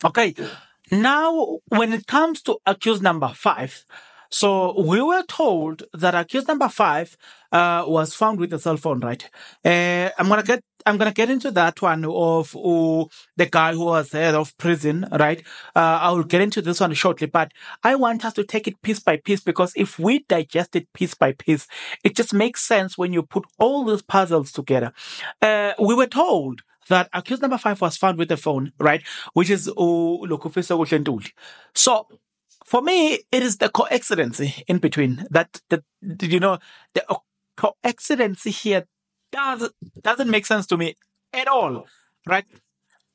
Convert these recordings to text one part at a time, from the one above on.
Okay. Now, when it comes to accused number 5, so we were told that accused number 5 was found with a cell phone, right? I'm gonna get into that one of the guy who was head of prison, right? I will get into this one shortly, but I want us to take it piece by piece because if we digest it piece by piece, it just makes sense when you put all these puzzles together. We were told that accused number 5 was found with a phone, right? Which is Lokufisa Ntuli. So for me, it is the coincidence in between that the coincidence here doesn't make sense to me at all, right?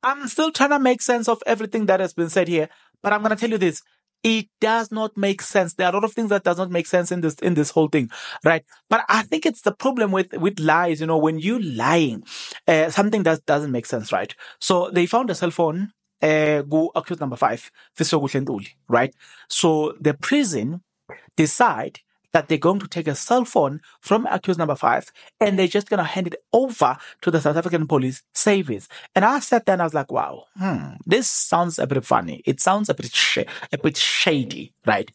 I'm still trying to make sense of everything that has been said here, but I'm gonna tell you this. It does not make sense. There are a lot of things that does not make sense in this whole thing, right? But I think it's the problem with lies. When you lying, something that doesn't make sense, right? So they found a cell phone. Go accused number 5, Fisokuhle Ntuli, right? So the prison decide that they're going to take a cell phone from accused number 5 and they're just going to hand it over to the South African police service. And I sat there and I was like, wow, this sounds a bit funny. It sounds a bit shady, right?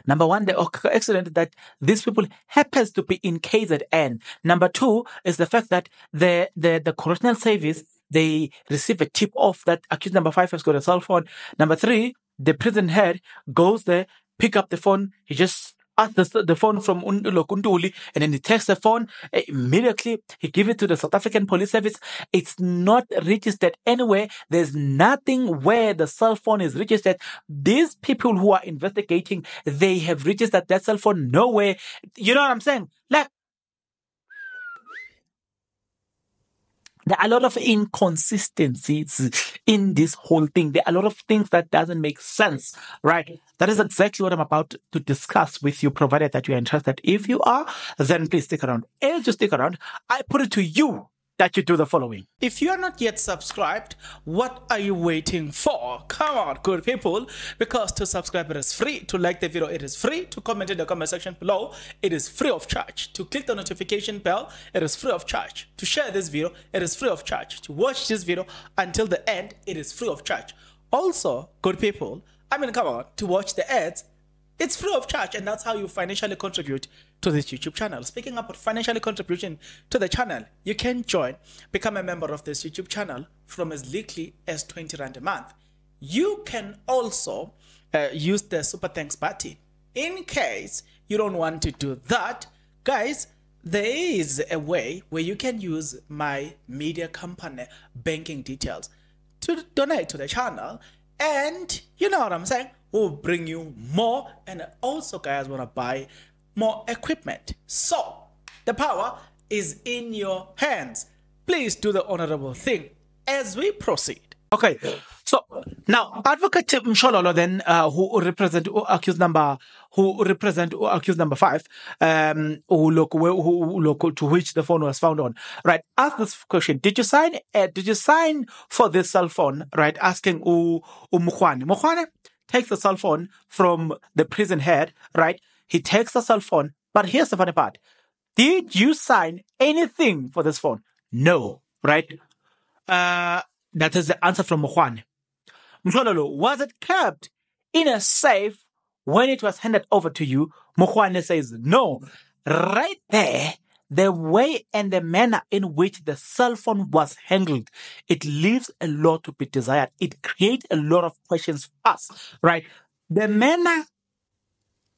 Number one, the accident that these people happens to be in KZN. Number two is the fact that the correctional service, they receive a tip off that accused number 5 has got a cell phone. Number three, the prison head goes there, pick up the phone. He just asks the phone from Ntuli, and then he takes the phone immediately. He gives it to the South African Police Service. It's not registered anywhere. There's nothing where the cell phone is registered. These people who are investigating, they have registered that cell phone nowhere. You know what I'm saying? Like, there are a lot of inconsistencies in this whole thing. There are a lot of things that doesn't make sense, right? That is exactly what I'm about to discuss with you, provided that you are interested. If you are, then please stick around. As you stick around, I put it to you that you do the following. If you are not yet subscribed, what are you waiting for? Come on, good people, because to subscribe it is free, to like the video it is free, to comment in the comment section below it is free of charge, to click the notification bell it is free of charge, to share this video it is free of charge, to watch this video until the end it is free of charge. Also, good people, come on, to watch the ads it's free of charge, and that's how you financially contribute to this YouTube channel. Speaking about financially contributing to the channel, you can become a member of this YouTube channel from as little as 20 Rand a month. You can also use the Super Thanks button. In case you don't want to do that, guys, there is a way where you can use my media company banking details to donate to the channel, and you know what I'm saying? Will bring you more, and also guys want to buy more equipment. So the power is in your hands. Please do the honorable thing as we proceed. Okay, so now Advocate Mshololo then, who represent accused number 5, who look to which the phone was found on, right? Ask this question: Did you sign for this cell phone? Right? Asking Mukhwane takes the cell phone from the prison head, right? He takes the cell phone, but here's the funny part: did you sign anything for this phone? No, right? That is the answer from Mukhwane. Mhlololo, was it kept in a safe when it was handed over to you? Mukhwane says no. Right there, the way and the manner in which the cell phone was handled, it leaves a lot to be desired. It creates a lot of questions for us, right? The manner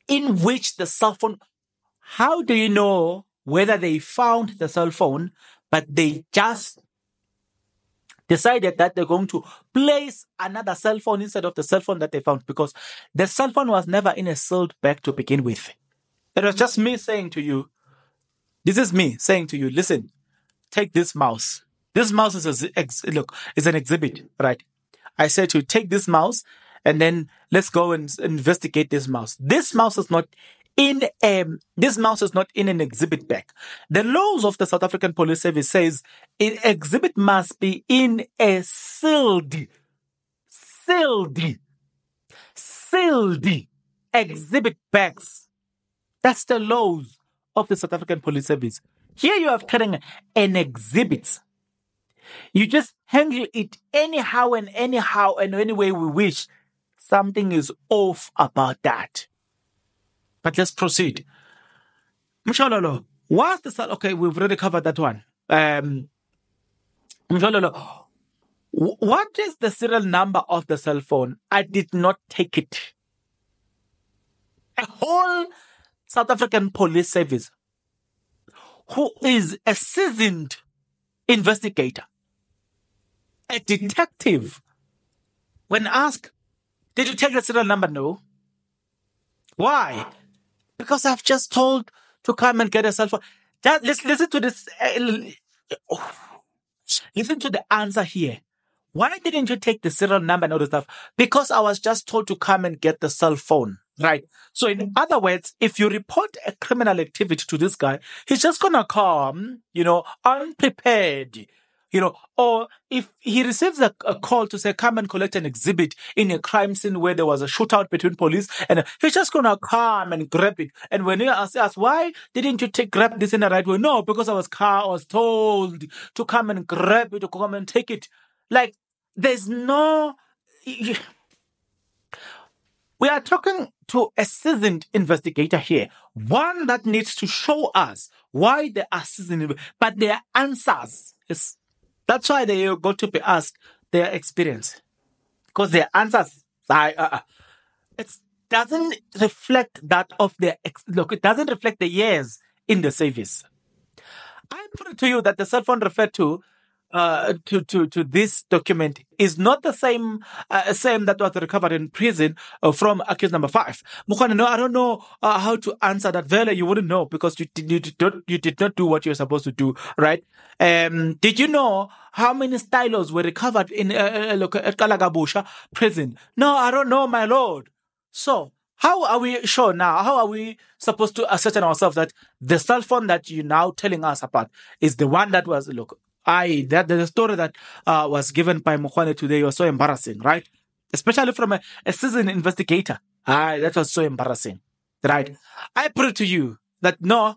in which the cell phone, how do you know whether they found the cell phone, but they just decided that they're going to place another cell phone instead of the cell phone that they found, because the cell phone was never in a sealed bag to begin with. It was just me saying to you, this is me saying to you, listen, take this mouse. This mouse is an exhibit, right? I said to you, take this mouse and then let's go and investigate this mouse. This mouse is not in an exhibit bag. The laws of the South African Police Service says an exhibit must be in a sealed exhibit bags. That's the laws of the South African Police Service. Here you are carrying an exhibit. You just handle it anyhow and any way we wish. Something is off about that. But let's proceed. Mshololo, what's the okay? We've already covered that one. Mshololo, what is the serial number of the cell phone? I did not take it. A whole South African police service who is a seasoned investigator, a detective, when asked, did you take the serial number? No. Why? Because I've just told to come and get a cell phone. Listen to this. Listen to the answer here. Why didn't you take the serial number and all the stuff? Because I was just told to come and get the cell phone. Right. So in other words, if you report a criminal activity to this guy, he's just going to come, unprepared, or if he receives a call to say, come and collect an exhibit in a crime scene where there was a shootout between police, and he's just going to come and grab it. And when he asks, why didn't you grab this in the right way? No, because I was told to come and grab it, to come and take it. Like, there's no... We are talking to a seasoned investigator here, one that needs to show us why they are seasoned, but their answers, that's why they got to be asked their experience, because their answers, it doesn't reflect that of their, look, it doesn't reflect the years in the service. I put it to you that the cell phone referred to this document is not the same that was recovered in prison from accused number 5. Mukhwana, no, I don't know how to answer that. Vele, you wouldn't know because you did not do what you're supposed to do, right? Did you know how many stylos were recovered in at Kalagabusha prison? No, I don't know, my lord. So, how are we sure now? How are we supposed to ascertain ourselves that the cell phone that you're now telling us about is the one that was, the story that was given by Mukhwana today was so embarrassing, right? Especially from a seasoned investigator. That was so embarrassing, right? I put it to you that no,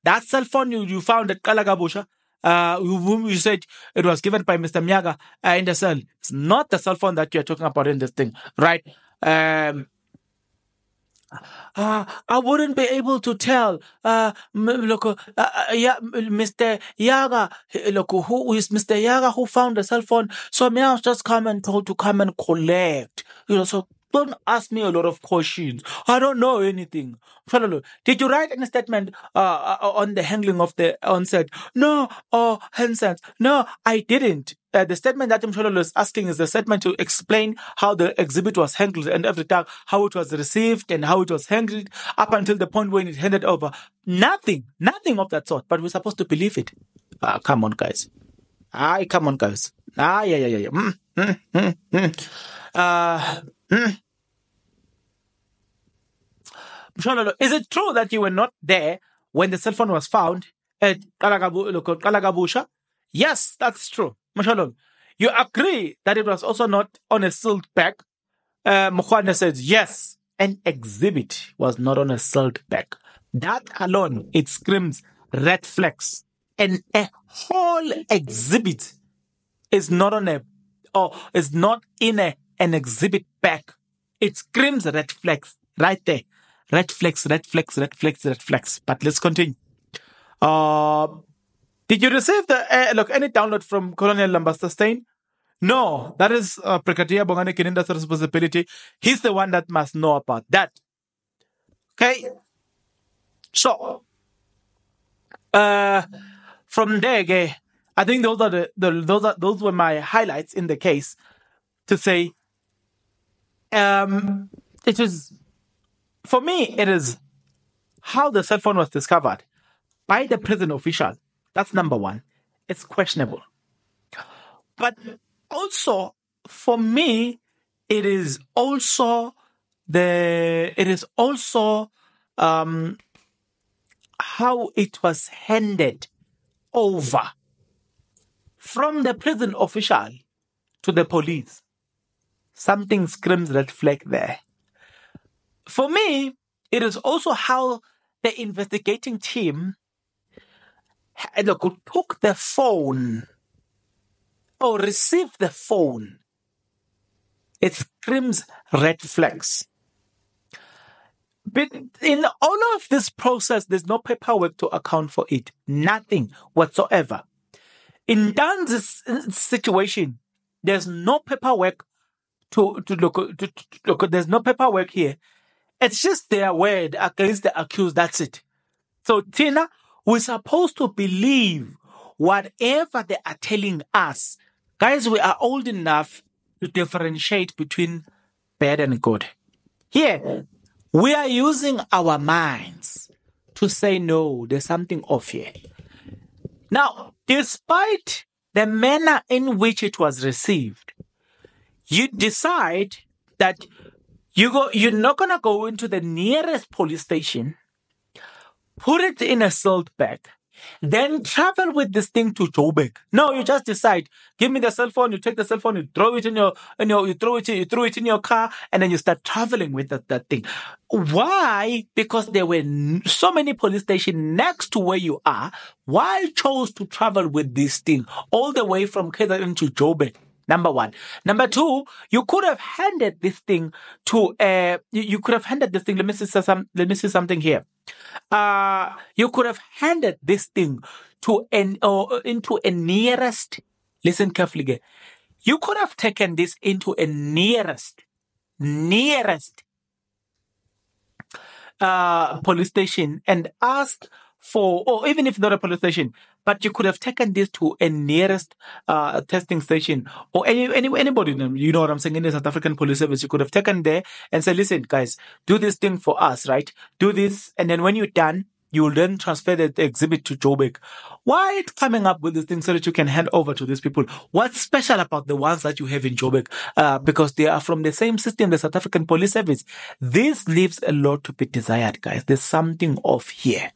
that cell phone you found at Kalagabusha, whom you said it was given by Mr. Myaga in the cell, it's not the cell phone that you're talking about in this thing, right? I wouldn't be able to tell. Mr. Yaga, who is Mr. Yaga who found the cell phone? So me, I was just come and told to come and collect. So don't ask me a lot of questions. I don't know anything. Did you write any statement on the handling of the onset? No, Hansen. No, I didn't. The statement that Mshololo is asking is the statement to explain how the exhibit was handled and everything, how it was received and how it was handled up until the point when it handed over. Nothing of that sort. But we're supposed to believe it. Come on, guys. Come on, guys. Yeah. Mshololo, is it true that you were not there when the cell phone was found at Kalagabusha? Yes, that's true. Mshololo, you agree that it was also not on a sealed bag? Mukhwana says, yes, an exhibit was not on a sealed bag. That alone, it screams red flags. And a whole exhibit is not on is not in an exhibit bag. It screams red flags right there. Red flags. But let's continue. Did you receive any download from Colonel Lambasta Stein? No, that is Brigadier Bongani Gininda's responsibility. He's the one that must know about that. Okay. So, from there, I think those were my highlights in the case to say, it is, for me, it is how the cell phone was discovered by the prison official. That's number one. It's questionable. But also, for me, it is also how it was handed over from the prison official to the police. Something screams red flag there. For me, it is also how the investigating team took the phone or receive the phone, it screams red flags. But in all of this process, there's no paperwork to account for it. Nothing whatsoever. In Dan's situation, there's no paperwork to look. There's no paperwork here. It's just their word against the accused. That's it. So, Tina, we're supposed to believe whatever they are telling us. Guys, we are old enough to differentiate between bad and good. Here, we are using our minds to say, no, there's something off here. Now, despite the manner in which it was received, you decide that you're not going to go into the nearest police station, put it in a sealed bag, then travel with this thing to Joburg. No, you just decide, give me the cell phone, you take the cell phone, you throw it in you throw it in your car, and then you start traveling with that thing. Why? Because there were so many police stations next to where you are. Why chose to travel with this thing all the way from KZN to Joburg? Number one. Number two, you could have handed this thing to you could have handed this thing. Let me see something here. You could have handed this thing to into a nearest. Listen carefully again. You could have taken this into a nearest police station and asked for, or even if not a police station, but you could have taken this to a nearest testing station, or anybody, you know what I'm saying, in the South African Police Service. You could have taken there and said, listen, guys, do this thing for us, right? Do this, and then when you're done, you will then transfer the exhibit to Joburg. Why it's coming up with this thing so that you can hand over to these people? What's special about the ones that you have in Joburg? Because they are from the same system, the South African Police Service. This leaves a lot to be desired, guys. There's something off here.